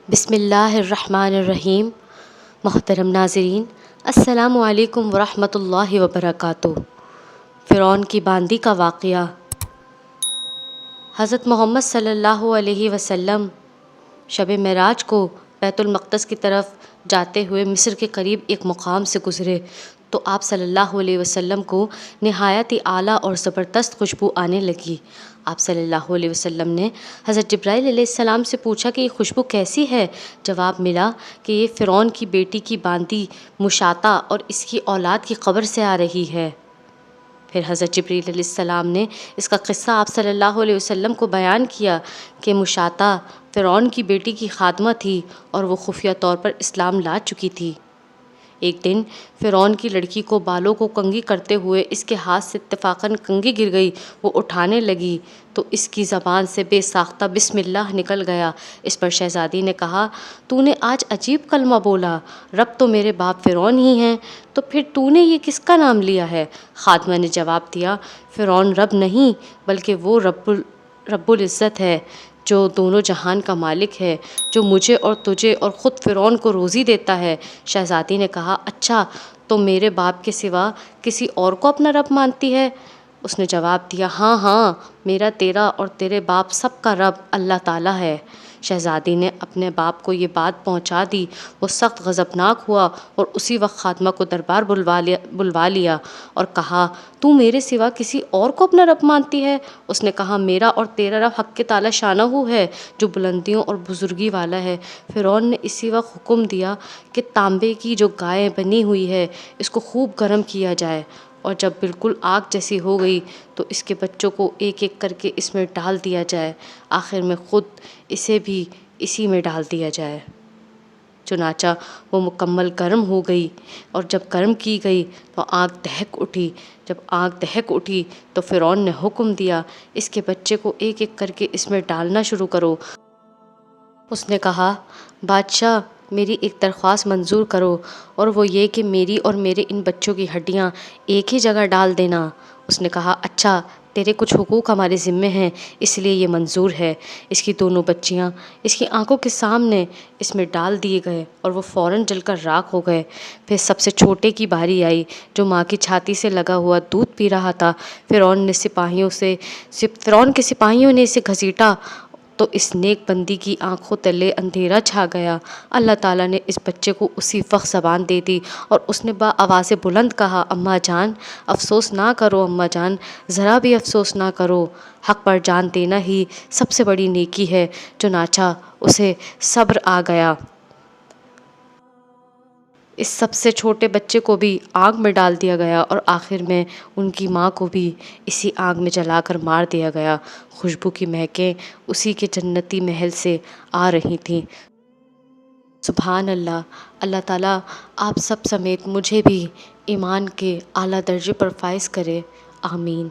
بسم اللہ الرحمن الرحیم۔ محترم ناظرین، السلام علیکم ورحمۃ اللہ وبرکاتہ۔ فرعون کی باندی کا واقعہ۔ حضرت محمد صلی اللہ علیہ وسلم شب معراج کو بیت المقدس کی طرف جاتے ہوئے مصر کے قریب ایک مقام سے گزرے تو آپ صلی اللہ علیہ وسلم کو نہایت ہی اعلیٰ اور زبردست خوشبو آنے لگی۔ آپ صلی اللہ علیہ وسلم نے حضرت جبرائیل علیہ السلام سے پوچھا کہ یہ خوشبو کیسی ہے؟ جواب ملا کہ یہ فرعون کی بیٹی کی باندی مشاطہ اور اس کی اولاد کی قبر سے آ رہی ہے۔ پھر حضرت جبرائیل علیہ السلام نے اس کا قصہ آپ صلی اللہ علیہ وسلم کو بیان کیا کہ مشاطہ فرعون کی بیٹی کی خادمہ تھی اور وہ خفیہ طور پر اسلام لا چکی تھی۔ ایک دن فرعون کی لڑکی کو بالوں کو کنگھی کرتے ہوئے اس کے ہاتھ سے اتفاقاً کنگھی گر گئی۔ وہ اٹھانے لگی تو اس کی زبان سے بے ساختہ بسم اللہ نکل گیا۔ اس پر شہزادی نے کہا، تو نے آج عجیب کلمہ بولا، رب تو میرے باپ فرعون ہی ہیں، تو پھر تو نے یہ کس کا نام لیا ہے؟ خادمہ نے جواب دیا، فرعون رب نہیں بلکہ وہ رب العزت ہے جو دونوں جہان کا مالک ہے، جو مجھے اور تجھے اور خود فرعون کو روزی دیتا ہے۔ شہزادی نے کہا، اچھا تو میرے باپ کے سوا کسی اور کو اپنا رب مانتی ہے؟ اس نے جواب دیا، ہاں ہاں، میرا، تیرا اور تیرے باپ سب کا رب اللہ تعالیٰ ہے۔ شہزادی نے اپنے باپ کو یہ بات پہنچا دی۔ وہ سخت غضبناک ہوا اور اسی وقت خادمہ کو دربار بلوا لیا اور کہا، تو میرے سوا کسی اور کو اپنا رب مانتی ہے؟ اس نے کہا، میرا اور تیرا رب حق تعالی شانہ ہے جو بلندیوں اور بزرگی والا ہے۔ فرعون نے اسی وقت حکم دیا کہ تانبے کی جو گائے بنی ہوئی ہے اس کو خوب گرم کیا جائے، اور جب بالکل آگ جیسی ہو گئی تو اس کے بچوں کو ایک ایک کر کے اس میں ڈال دیا جائے، آخر میں خود اسے بھی اسی میں ڈال دیا جائے۔ چنانچہ وہ مکمل گرم ہو گئی، اور جب گرم کی گئی تو آگ دہک اٹھی۔ جب آگ دہک اٹھی تو فرعون نے حکم دیا، اس کے بچے کو ایک ایک کر کے اس میں ڈالنا شروع کرو۔ اس نے کہا، بادشاہ، میری ایک درخواست منظور کرو، اور وہ یہ کہ میری اور میرے ان بچوں کی ہڈیاں ایک ہی جگہ ڈال دینا۔ اس نے کہا، اچھا، تیرے کچھ حقوق ہمارے ذمے ہیں اس لیے یہ منظور ہے۔ اس کی دونوں بچیاں اس کی آنکھوں کے سامنے اس میں ڈال دیے گئے اور وہ فوراً جل کر راکھ ہو گئے۔ پھر سب سے چھوٹے کی باری آئی جو ماں کی چھاتی سے لگا ہوا دودھ پی رہا تھا۔ فرعون کے سپاہیوں نے اسے گھسیٹا تو اس نیک بندی کی آنکھوں تلے اندھیرا چھا گیا۔ اللہ تعالیٰ نے اس بچے کو اسی وقت زبان دے دی اور اس نے آواز بلند کہا، اماں جان، افسوس نہ کرو، اماں جان، ذرا بھی افسوس نہ کرو، حق پر جان دینا ہی سب سے بڑی نیکی ہے۔ چنانچہ اسے صبر آ گیا۔ اس سب سے چھوٹے بچے کو بھی آگ میں ڈال دیا گیا اور آخر میں ان کی ماں کو بھی اسی آگ میں جلا کر مار دیا گیا۔ خوشبو کی مہکیں اسی کے جنتی محل سے آ رہی تھیں۔ سبحان اللہ۔ اللہ تعالیٰ آپ سب سمیت مجھے بھی ایمان کے اعلیٰ درجے پر فائز کرے، آمین۔